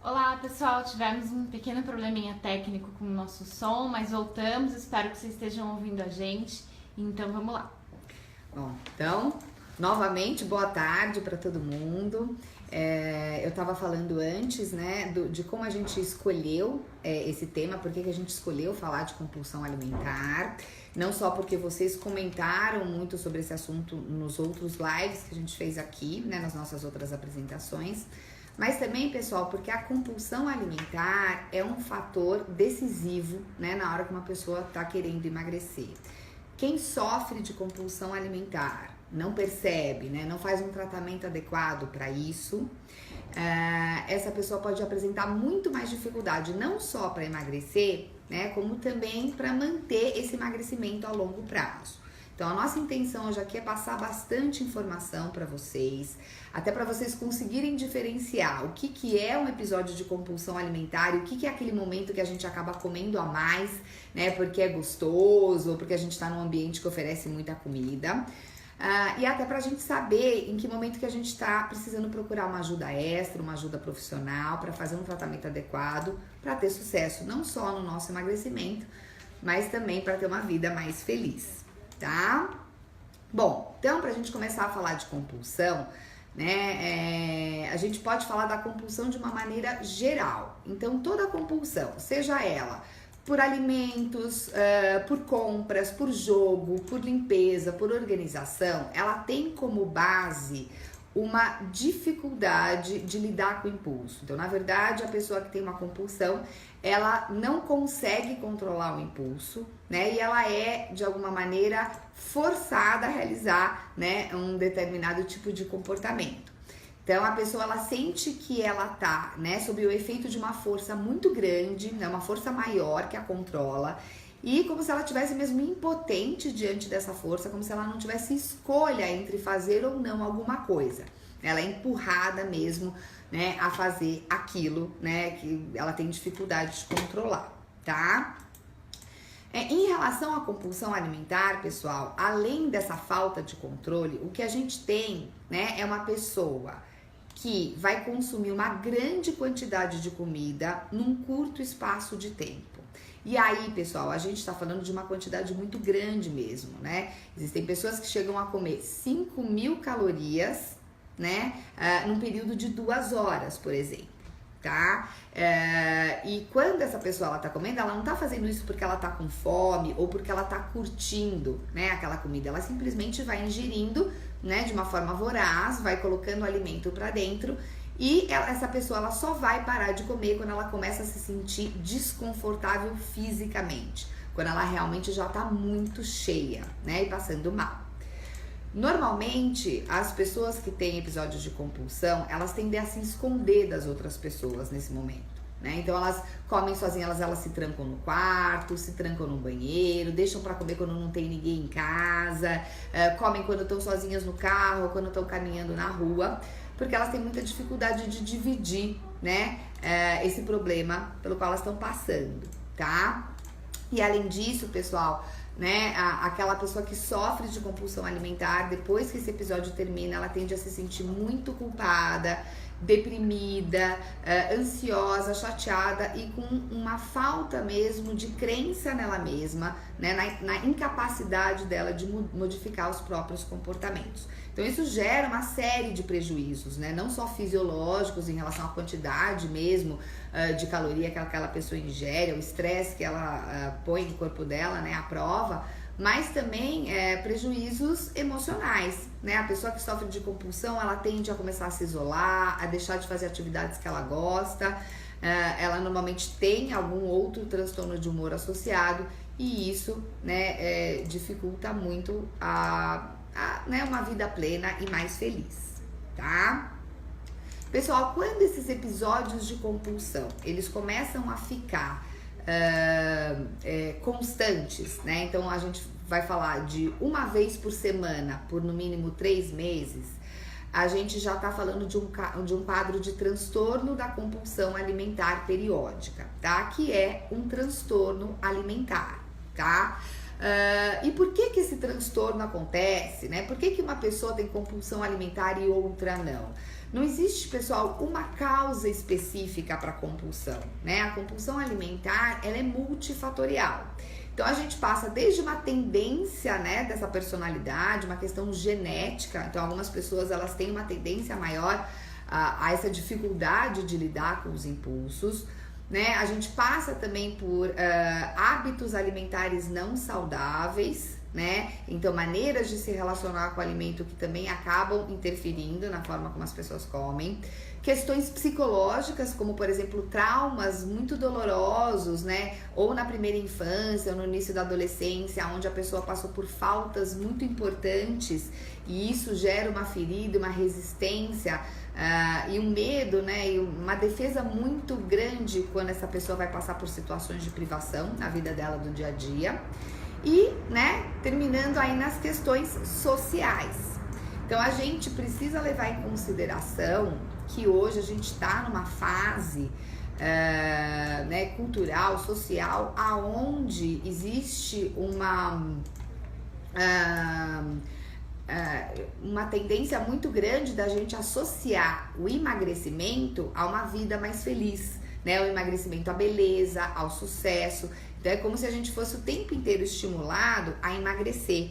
Olá pessoal, tivemos um pequeno probleminha técnico com o nosso som, mas voltamos, espero que vocês estejam ouvindo a gente, então vamos lá. Bom, então, novamente, boa tarde para todo mundo. Eu estava falando antes, né, de como a gente escolheu esse tema, por que a gente escolheu falar de compulsão alimentar. Não só porque vocês comentaram muito sobre esse assunto nos outros lives que a gente fez aqui, né, nas nossas outras apresentações, mas também, pessoal, porque a compulsão alimentar é um fator decisivo, né, na hora que uma pessoa está querendo emagrecer. Quem sofre de compulsão alimentar não percebe, né, não faz um tratamento adequado para isso, essa pessoa pode apresentar muito mais dificuldade, não só para emagrecer, né, como também para manter esse emagrecimento a longo prazo. Então, a nossa intenção hoje aqui é passar bastante informação para vocês, até para vocês conseguirem diferenciar o que é um episódio de compulsão alimentar e o que é aquele momento que a gente acaba comendo a mais, né, porque é gostoso ou porque a gente está num ambiente que oferece muita comida. E até pra gente saber em que momento que a gente tá precisando procurar uma ajuda extra, uma ajuda profissional para fazer um tratamento adequado para ter sucesso não só no nosso emagrecimento, mas também para ter uma vida mais feliz, tá? Bom, então pra gente começar a falar de compulsão, né, a gente pode falar da compulsão de uma maneira geral. Então toda compulsão, seja ela por alimentos, por compras, por jogo, por limpeza, por organização, ela tem como base uma dificuldade de lidar com o impulso. Então, na verdade, a pessoa que tem uma compulsão, ela não consegue controlar o impulso, né? E ela é, de alguma maneira, forçada a realizar, né, um determinado tipo de comportamento. Então, a pessoa, ela sente que ela tá, né, sob o efeito de uma força muito grande, né, uma força maior que a controla, e como se ela tivesse mesmo impotente diante dessa força, como se ela não tivesse escolha entre fazer ou não alguma coisa. Ela é empurrada mesmo, né, a fazer aquilo, né, que ela tem dificuldade de controlar, tá? Em relação à compulsão alimentar, pessoal, além dessa falta de controle, o que a gente tem, né, é uma pessoa que vai consumir uma grande quantidade de comida num curto espaço de tempo. E aí, pessoal, a gente tá falando de uma quantidade muito grande mesmo, né? Existem pessoas que chegam a comer 5.000 calorias, né, num período de 2 horas, por exemplo, tá? E quando essa pessoa ela tá comendo, ela não tá fazendo isso porque ela tá com fome ou porque ela tá curtindo, né, aquela comida. Ela simplesmente vai ingerindo, né, de uma forma voraz, vai colocando o alimento para dentro e essa pessoa ela só vai parar de comer quando ela começa a se sentir desconfortável fisicamente, quando ela realmente já tá muito cheia, né, e passando mal. Normalmente, as pessoas que têm episódios de compulsão, elas tendem a se esconder das outras pessoas nesse momento, né? Então, elas comem sozinhas, elas se trancam no quarto, se trancam no banheiro, deixam pra comer quando não tem ninguém em casa, comem quando estão sozinhas no carro, quando estão caminhando na rua, porque elas têm muita dificuldade de dividir, né, esse problema pelo qual elas estão passando, tá? E além disso, pessoal, né, aquela pessoa que sofre de compulsão alimentar, depois que esse episódio termina, ela tende a se sentir muito culpada, deprimida, ansiosa, chateada e com uma falta mesmo de crença nela mesma, né, na incapacidade dela de modificar os próprios comportamentos. Então isso gera uma série de prejuízos, né, não só fisiológicos em relação à quantidade mesmo de caloria que aquela pessoa ingere, o estresse que ela põe no corpo dela, né, à prova, mas também prejuízos emocionais, né? A pessoa que sofre de compulsão, ela tende a começar a se isolar, a deixar de fazer atividades que ela gosta, ela normalmente tem algum outro transtorno de humor associado e isso, né, dificulta muito né, uma vida plena e mais feliz, tá? Pessoal, quando esses episódios de compulsão, eles começam a ficar constantes, né? Então a gente vai falar de uma vez por semana por no mínimo 3 meses, a gente já tá falando de um quadro de transtorno da compulsão alimentar periódica, tá? Que é um transtorno alimentar, tá? E por que esse transtorno acontece, né? Por que uma pessoa tem compulsão alimentar e outra não? Não existe, pessoal, uma causa específica para a compulsão, né? A compulsão alimentar, ela é multifatorial. Então a gente passa desde uma tendência, né, dessa personalidade, uma questão genética. Então algumas pessoas elas têm uma tendência maior a essa dificuldade de lidar com os impulsos, né? A gente passa também por hábitos alimentares não saudáveis, né? Então maneiras de se relacionar com o alimento que também acabam interferindo na forma como as pessoas comem. Questões psicológicas, como por exemplo traumas muito dolorosos, né? Ou na primeira infância, ou no início da adolescência, onde a pessoa passou por faltas muito importantes e isso gera uma ferida, uma resistência e um medo, né? E uma defesa muito grande quando essa pessoa vai passar por situações de privação na vida dela do dia a dia. E, né, terminando aí nas questões sociais. Então a gente precisa levar em consideração que hoje a gente está numa fase né, cultural, social, aonde existe uma tendência muito grande da gente associar o emagrecimento a uma vida mais feliz, né? O emagrecimento à beleza, ao sucesso. Então é como se a gente fosse o tempo inteiro estimulado a emagrecer.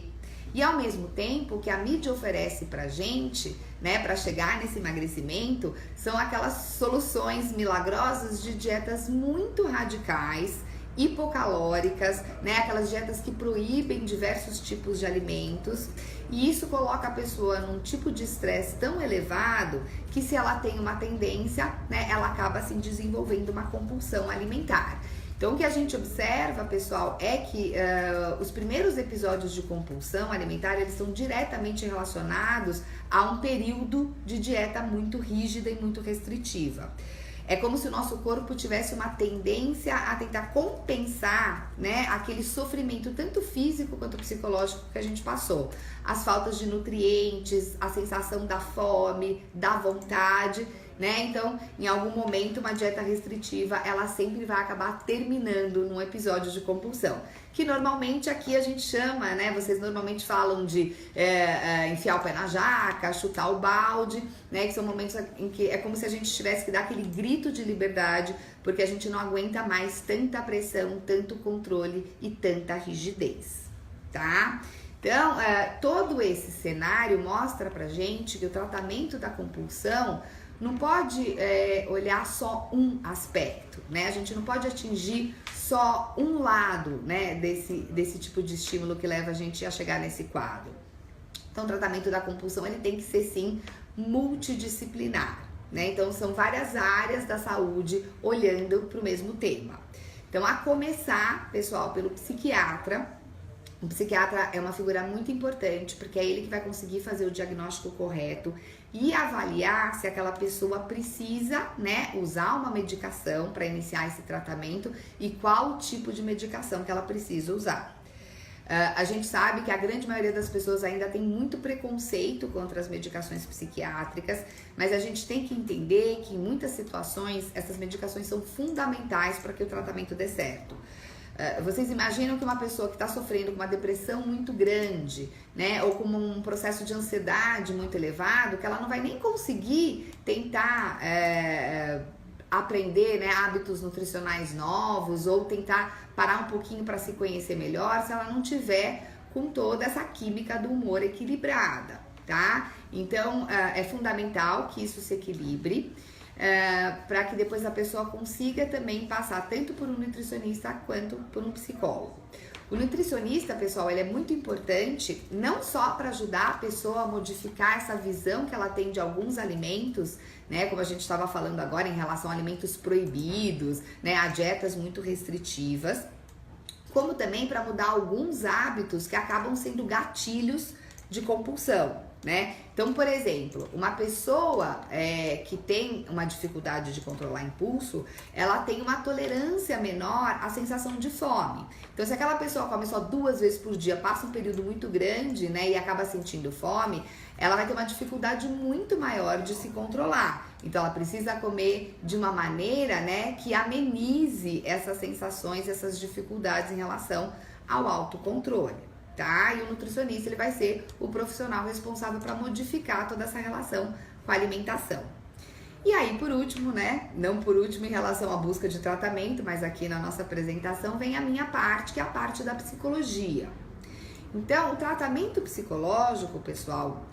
E ao mesmo tempo que a mídia oferece pra gente, né, para chegar nesse emagrecimento, são aquelas soluções milagrosas de dietas muito radicais, hipocalóricas, né, aquelas dietas que proíbem diversos tipos de alimentos, e isso coloca a pessoa num tipo de estresse tão elevado que se ela tem uma tendência, né, ela acaba assim desenvolvendo uma compulsão alimentar. Então, o que a gente observa, pessoal, é que os primeiros episódios de compulsão alimentar, eles estão diretamente relacionados a um período de dieta muito rígida e muito restritiva. É como se o nosso corpo tivesse uma tendência a tentar compensar, né, aquele sofrimento tanto físico quanto psicológico que a gente passou. As faltas de nutrientes, a sensação da fome, da vontade, né? Então, em algum momento, uma dieta restritiva, ela sempre vai acabar terminando num episódio de compulsão. Que normalmente aqui a gente chama, né? Vocês normalmente falam de enfiar o pé na jaca, chutar o balde, né? Que são momentos em que é como se a gente tivesse que dar aquele grito de liberdade, porque a gente não aguenta mais tanta pressão, tanto controle e tanta rigidez, tá? Então, todo esse cenário mostra pra gente que o tratamento da compulsão não pode olhar só um aspecto, né? A gente não pode atingir só um lado, né, desse tipo de estímulo que leva a gente a chegar nesse quadro. Então, o tratamento da compulsão, ele tem que ser, sim, multidisciplinar, né? Então, são várias áreas da saúde olhando para o mesmo tema. Então, a começar, pessoal, pelo psiquiatra. O psiquiatra é uma figura muito importante, porque é ele que vai conseguir fazer o diagnóstico correto e avaliar se aquela pessoa precisa, né, usar uma medicação para iniciar esse tratamento e qual tipo de medicação que ela precisa usar. A gente sabe que a grande maioria das pessoas ainda tem muito preconceito contra as medicações psiquiátricas, mas a gente tem que entender que em muitas situações essas medicações são fundamentais para que o tratamento dê certo. Vocês imaginam que uma pessoa que está sofrendo com uma depressão muito grande, né, ou com um processo de ansiedade muito elevado, que ela não vai nem conseguir tentar aprender, né, hábitos nutricionais novos ou tentar parar um pouquinho para se conhecer melhor se ela não tiver com toda essa química do humor equilibrada, tá? Então, é fundamental que isso se equilibre. Para que depois a pessoa consiga também passar tanto por um nutricionista quanto por um psicólogo. O nutricionista, pessoal, ele é muito importante não só para ajudar a pessoa a modificar essa visão que ela tem de alguns alimentos, né, como a gente estava falando agora em relação a alimentos proibidos, né, a dietas muito restritivas, como também para mudar alguns hábitos que acabam sendo gatilhos de compulsão, né? Então, por exemplo, uma pessoa que tem uma dificuldade de controlar impulso, ela tem uma tolerância menor à sensação de fome. Então, se aquela pessoa come só 2 vezes por dia, passa um período muito grande, né, e acaba sentindo fome, ela vai ter uma dificuldade muito maior de se controlar. Então, ela precisa comer de uma maneira, né, que amenize essas sensações, essas dificuldades em relação ao autocontrole. Tá? E o nutricionista, ele vai ser o profissional responsável para modificar toda essa relação com a alimentação. E aí, por último, né, não por último em relação à busca de tratamento, mas aqui na nossa apresentação vem a minha parte, que é a parte da psicologia. Então, o tratamento psicológico, pessoal,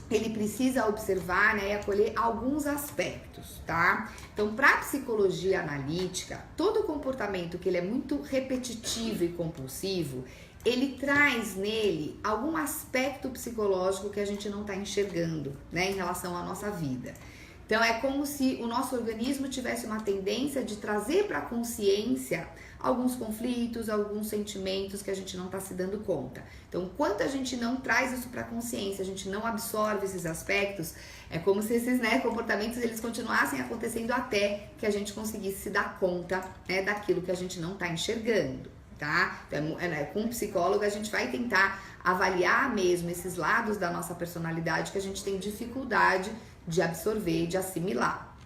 ele precisa observar, né, e acolher alguns aspectos, tá? Então, para a psicologia analítica, todo comportamento que ele é muito repetitivo e compulsivo, ele traz nele algum aspecto psicológico que a gente não está enxergando, né, em relação à nossa vida. Então, é como se o nosso organismo tivesse uma tendência de trazer para a consciência alguns conflitos, alguns sentimentos que a gente não está se dando conta. Então, enquanto a gente não traz isso para a consciência, a gente não absorve esses aspectos, é como se esses, né, comportamentos eles continuassem acontecendo até que a gente conseguisse se dar conta, né, daquilo que a gente não está enxergando, tá? Então, com o psicólogo a gente vai tentar avaliar mesmo esses lados da nossa personalidade que a gente tem dificuldade de absorver, de assimilar.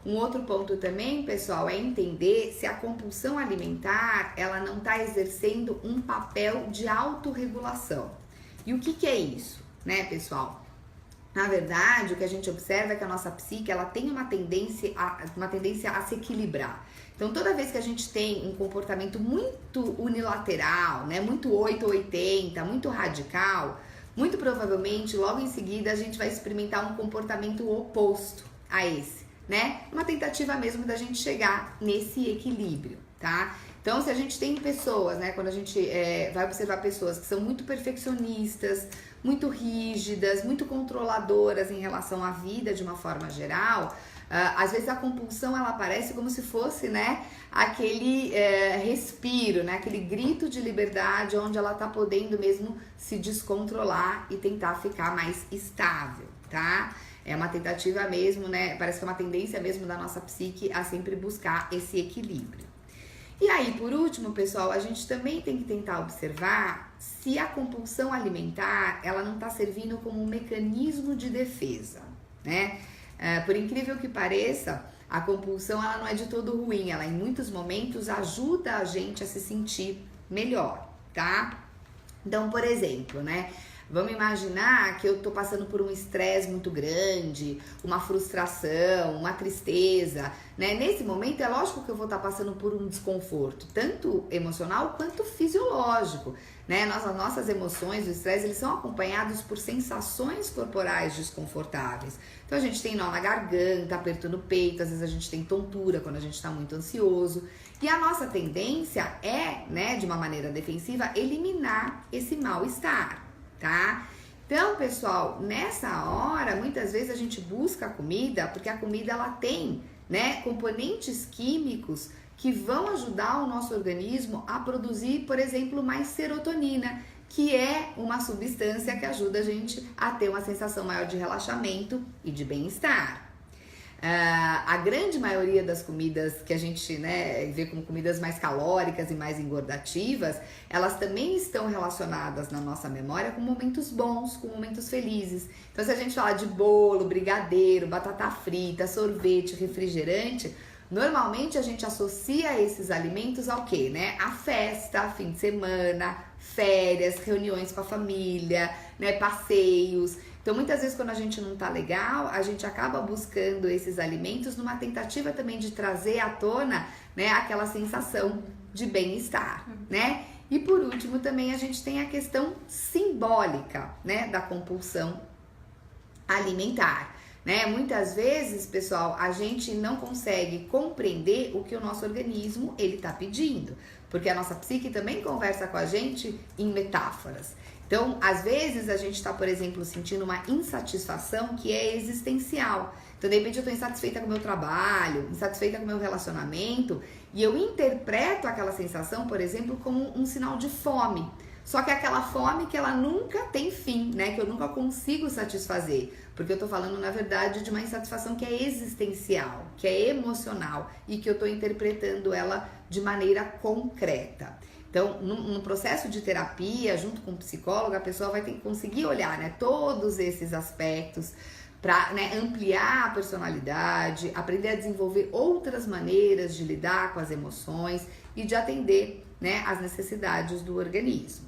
Um outro ponto também, pessoal, é entender se a compulsão alimentar, ela não está exercendo um papel de autorregulação. E o que é isso, né, pessoal? Na verdade, o que a gente observa é que a nossa psique, ela tem uma tendência a se equilibrar. Então, toda vez que a gente tem um comportamento muito unilateral, né, muito 8 ou 80, muito radical, muito provavelmente, logo em seguida, a gente vai experimentar um comportamento oposto a esse, né? Uma tentativa mesmo da gente chegar nesse equilíbrio, tá? Então, se a gente tem pessoas, né? Quando a gente vai observar pessoas que são muito perfeccionistas, muito rígidas, muito controladoras em relação à vida de uma forma geral, às vezes a compulsão ela aparece como se fosse, né, aquele respiro, né, aquele grito de liberdade onde ela tá podendo mesmo se descontrolar e tentar ficar mais estável, tá? É uma tentativa mesmo, né, parece que é uma tendência mesmo da nossa psique a sempre buscar esse equilíbrio. E aí, por último, pessoal, a gente também tem que tentar observar se a compulsão alimentar, ela não tá servindo como um mecanismo de defesa, né? Por incrível que pareça, a compulsão ela não é de todo ruim, ela em muitos momentos ajuda a gente a se sentir melhor, tá? Então, por exemplo, né? Vamos imaginar que eu tô passando por um estresse muito grande, uma frustração, uma tristeza, né? Nesse momento é lógico que eu vou estar passando por um desconforto, tanto emocional quanto fisiológico, né? Nossas emoções, o estresse, eles são acompanhados por sensações corporais desconfortáveis. Então a gente tem nó na garganta, aperto no peito, às vezes a gente tem tontura quando a gente está muito ansioso. E a nossa tendência é, né, de uma maneira defensiva, eliminar esse mal-estar, tá? Então, pessoal, nessa hora, muitas vezes a gente busca a comida, porque a comida ela tem, né, componentes químicos que vão ajudar o nosso organismo a produzir, por exemplo, mais serotonina, que é uma substância que ajuda a gente a ter uma sensação maior de relaxamento e de bem-estar. A grande maioria das comidas que a gente, né, vê como comidas mais calóricas e mais engordativas, elas também estão relacionadas na nossa memória com momentos bons, com momentos felizes. Então, se a gente fala de bolo, brigadeiro, batata frita, sorvete, refrigerante, normalmente a gente associa esses alimentos ao quê, né? A festa, fim de semana, férias, reuniões com a família, né, passeios. Então, muitas vezes, quando a gente não tá legal, a gente acaba buscando esses alimentos numa tentativa também de trazer à tona, né, aquela sensação de bem-estar, né? E por último, também a gente tem a questão simbólica, né, da compulsão alimentar, né? Muitas vezes, pessoal, a gente não consegue compreender o que o nosso organismo ele tá pedindo, porque a nossa psique também conversa com a gente em metáforas. Então, às vezes, a gente está, por exemplo, sentindo uma insatisfação que é existencial. Então, de repente, eu estou insatisfeita com o meu trabalho, insatisfeita com o meu relacionamento, e eu interpreto aquela sensação, por exemplo, como um sinal de fome. Só que é aquela fome que ela nunca tem fim, né? Que eu nunca consigo satisfazer. Porque eu tô falando, na verdade, de uma insatisfação que é existencial, que é emocional, e que eu tô interpretando ela de maneira concreta. Então, no processo de terapia, junto com o psicólogo, a pessoa vai ter que conseguir olhar, né, todos esses aspectos para, né, ampliar a personalidade, aprender a desenvolver outras maneiras de lidar com as emoções e de atender, né, as necessidades do organismo,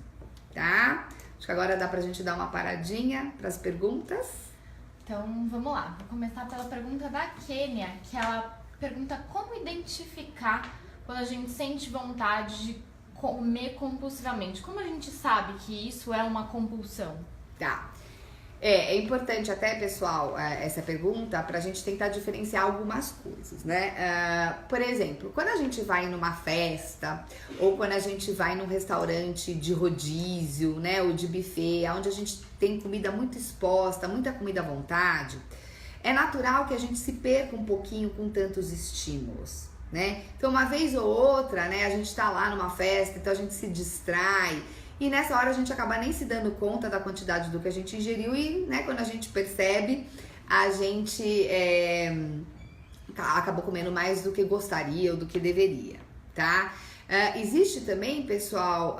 tá? Acho que agora dá pra gente dar uma paradinha para as perguntas. Então, vamos lá. Vou começar pela pergunta da Kênia, que ela pergunta como identificar quando a gente sente vontade de comer compulsivamente. Como a gente sabe que isso é uma compulsão? Tá. É importante até, pessoal, essa pergunta pra gente tentar diferenciar algumas coisas, né? Por exemplo, quando a gente vai numa festa ou quando a gente vai num restaurante de rodízio, né, ou de buffet, onde a gente tem comida muito exposta, muita comida à vontade, é natural que a gente se perca um pouquinho com tantos estímulos, né? Então, uma vez ou outra, né, a gente tá lá numa festa, então a gente se distrai. E nessa hora a gente acaba nem se dando conta da quantidade do que a gente ingeriu e, né, quando a gente percebe, a gente acabou comendo mais do que gostaria ou do que deveria, tá? Existe também, pessoal,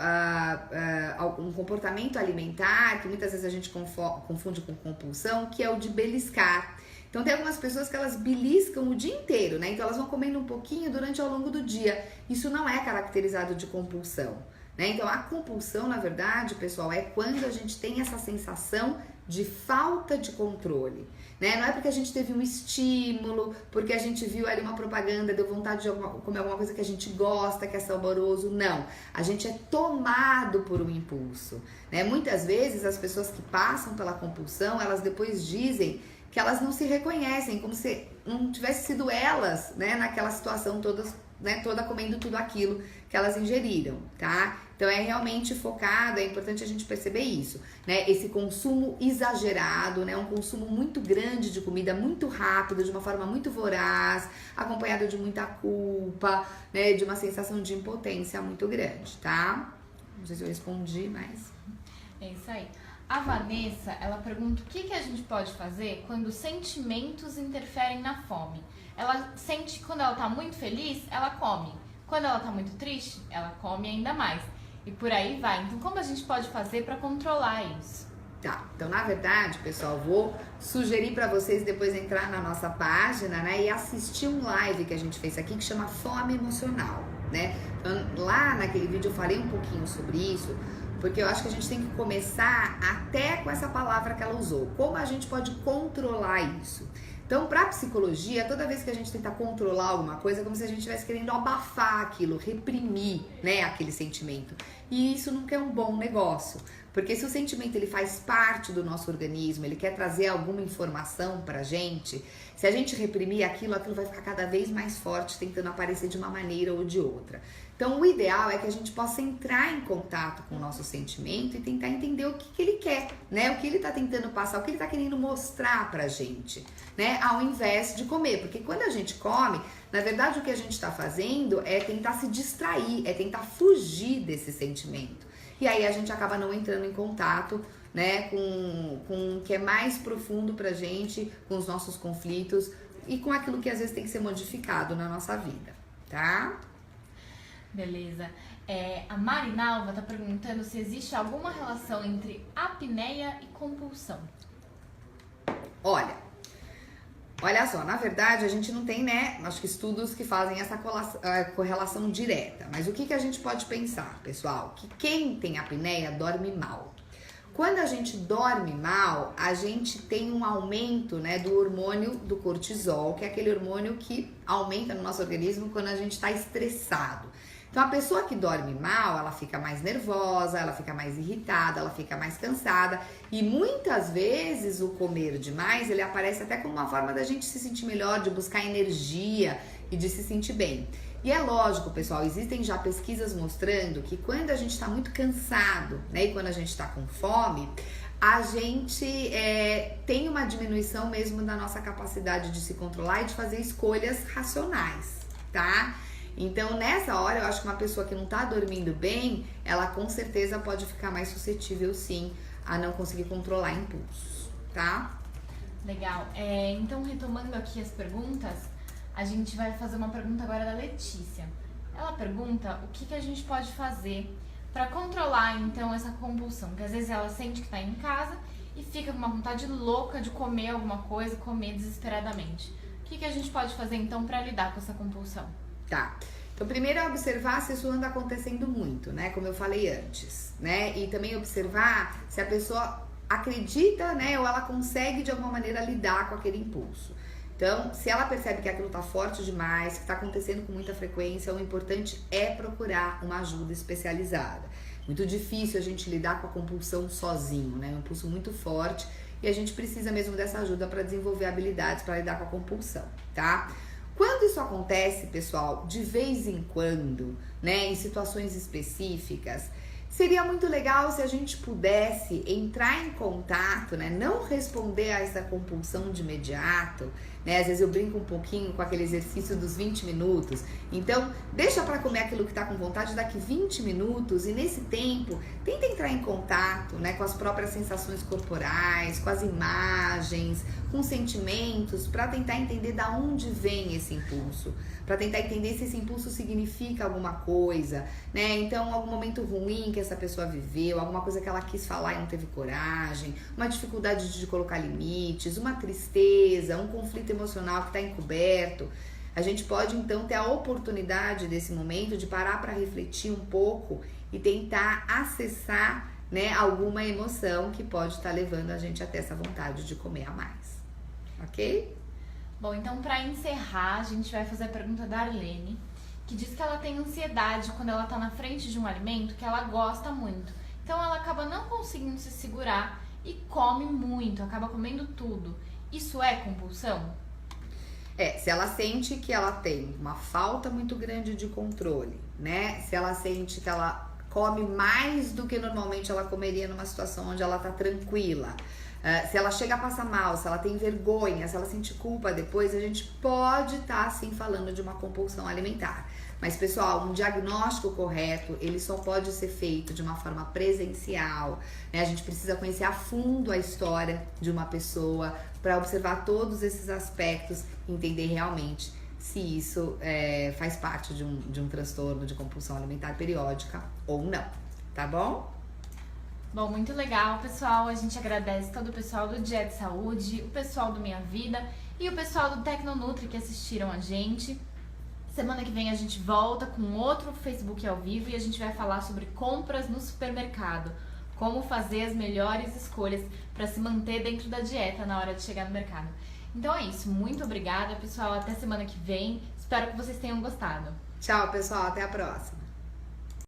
um comportamento alimentar que muitas vezes a gente confunde com compulsão, que é o de beliscar. Então tem algumas pessoas que elas beliscam o dia inteiro, né? Então elas vão comendo um pouquinho durante ao longo do dia. Isso não é caracterizado de compulsão. Então, a compulsão, na verdade, pessoal, é quando a gente tem essa sensação de falta de controle, né? Não é porque a gente teve um estímulo, porque a gente viu ali uma propaganda, deu vontade de comer alguma coisa que a gente gosta, que é saboroso, não. A gente é tomado por um impulso, né? Muitas vezes, as pessoas que passam pela compulsão, elas depois dizem que elas não se reconhecem, como se não tivesse sido elas, né, naquela situação toda comendo tudo aquilo que elas ingeriram, tá? Então é realmente focado, é importante a gente perceber isso, né? Esse consumo exagerado, né? Um consumo muito grande de comida, muito rápido, de uma forma muito voraz, acompanhado de muita culpa, né? De uma sensação de impotência muito grande, tá? Não sei se eu respondi, mas... É isso aí. A Vanessa, ela pergunta o que a gente pode fazer quando sentimentos interferem na fome. Ela sente que quando ela tá muito feliz, ela come. Quando ela tá muito triste, ela come ainda mais. E por aí vai. Então, como a gente pode fazer para controlar isso? Tá, então na verdade, pessoal, vou sugerir para vocês depois entrar na nossa página, né, e assistir um live que a gente fez aqui que chama Fome Emocional, né? Então, lá naquele vídeo eu falei um pouquinho sobre isso, porque eu acho que a gente tem que começar até com essa palavra que ela usou. Como a gente pode controlar isso? Então, para psicologia, toda vez que a gente tenta controlar alguma coisa, é como se a gente estivesse querendo abafar aquilo, reprimir, né, aquele sentimento. E isso nunca é um bom negócio, porque se o sentimento ele faz parte do nosso organismo, ele quer trazer alguma informação pra gente, se a gente reprimir aquilo, aquilo vai ficar cada vez mais forte, tentando aparecer de uma maneira ou de outra. Então, o ideal é que a gente possa entrar em contato com o nosso sentimento e tentar entender o que ele quer, né? O que ele tá tentando passar, o que ele tá querendo mostrar pra gente, né? Ao invés de comer. Porque quando a gente come, na verdade, o que a gente tá fazendo é tentar se distrair, é tentar fugir desse sentimento. E aí a gente acaba não entrando em contato, né, com o que é mais profundo pra gente, com os nossos conflitos e com aquilo que às vezes tem que ser modificado na nossa vida, tá? Beleza. A Marinalva tá perguntando se existe alguma relação entre apneia e compulsão. Olha só, na verdade a gente não tem, né, acho que estudos que fazem essa correlação direta, mas o que a gente pode pensar, pessoal? Que quem tem apneia dorme mal. Quando a gente dorme mal, a gente tem um aumento, né, do hormônio do cortisol, que é aquele hormônio que aumenta no nosso organismo quando a gente está estressado. Então, a pessoa que dorme mal, ela fica mais nervosa, ela fica mais irritada, ela fica mais cansada. E muitas vezes o comer demais, ele aparece até como uma forma da gente se sentir melhor, de buscar energia e de se sentir bem. E é lógico, pessoal, existem já pesquisas mostrando que quando a gente está muito cansado, né, e quando a gente está com fome, a gente tem uma diminuição mesmo da nossa capacidade de se controlar e de fazer escolhas racionais, tá? Então, nessa hora, eu acho que uma pessoa que não tá dormindo bem, ela com certeza pode ficar mais suscetível, sim, a não conseguir controlar impulsos, tá? Legal. Então, retomando aqui as perguntas, a gente vai fazer uma pergunta agora da Letícia. Ela pergunta o que a gente pode fazer para controlar, então, essa compulsão. Que às vezes ela sente que tá em casa e fica com uma vontade louca de comer alguma coisa, comer desesperadamente. O que a gente pode fazer, então, para lidar com essa compulsão? Tá. Então, primeiro é observar se isso anda acontecendo muito, né? Como eu falei antes, né? E também observar se a pessoa acredita, né, ou ela consegue de alguma maneira lidar com aquele impulso. Então, se ela percebe que aquilo tá forte demais, que tá acontecendo com muita frequência, o importante é procurar uma ajuda especializada. Muito difícil a gente lidar com a compulsão sozinho, né? É um impulso muito forte e a gente precisa mesmo dessa ajuda para desenvolver habilidades para lidar com a compulsão, tá? Quando isso acontece, pessoal, de vez em quando, né, em situações específicas, seria muito legal se a gente pudesse entrar em contato, né? Não responder a essa compulsão de imediato, né? Às vezes eu brinco um pouquinho com aquele exercício dos 20 minutos. Então, deixa para comer aquilo que tá com vontade daqui 20 minutos e nesse tempo, tenta entrar em contato, né, com as próprias sensações corporais, com as imagens, com sentimentos, para tentar entender da onde vem esse impulso, para tentar entender se esse impulso significa alguma coisa, né? Então, algum momento ruim que essa pessoa viveu, alguma coisa que ela quis falar e não teve coragem, uma dificuldade de colocar limites, uma tristeza, um conflito emocional que está encoberto. A gente pode então ter a oportunidade desse momento de parar para refletir um pouco e tentar acessar, né, alguma emoção que pode estar levando a gente até essa vontade de comer a mais, ok? Bom, então para encerrar, a gente vai fazer a pergunta da Arlene, que diz que ela tem ansiedade quando ela tá na frente de um alimento que ela gosta muito. Então ela acaba não conseguindo se segurar e come muito, acaba comendo tudo. Isso é compulsão? Se ela sente que ela tem uma falta muito grande de controle, né? Se ela sente que ela come mais do que normalmente ela comeria numa situação onde ela tá tranquila, se ela chega a passar mal, se ela tem vergonha, se ela sente culpa depois, a gente pode estar sim falando de uma compulsão alimentar. Mas pessoal, um diagnóstico correto, ele só pode ser feito de uma forma presencial, né? A gente precisa conhecer a fundo a história de uma pessoa para observar todos esses aspectos e entender realmente se isso faz parte de um transtorno de compulsão alimentar periódica ou não, tá bom? Bom, muito legal, pessoal. A gente agradece todo o pessoal do Dia de Saúde, o pessoal do Minha Vida e o pessoal do Tecnonutri que assistiram a gente. Semana que vem a gente volta com outro Facebook ao vivo e a gente vai falar sobre compras no supermercado. Como fazer as melhores escolhas para se manter dentro da dieta na hora de chegar no mercado. Então é isso. Muito obrigada, pessoal. Até semana que vem. Espero que vocês tenham gostado. Tchau, pessoal. Até a próxima.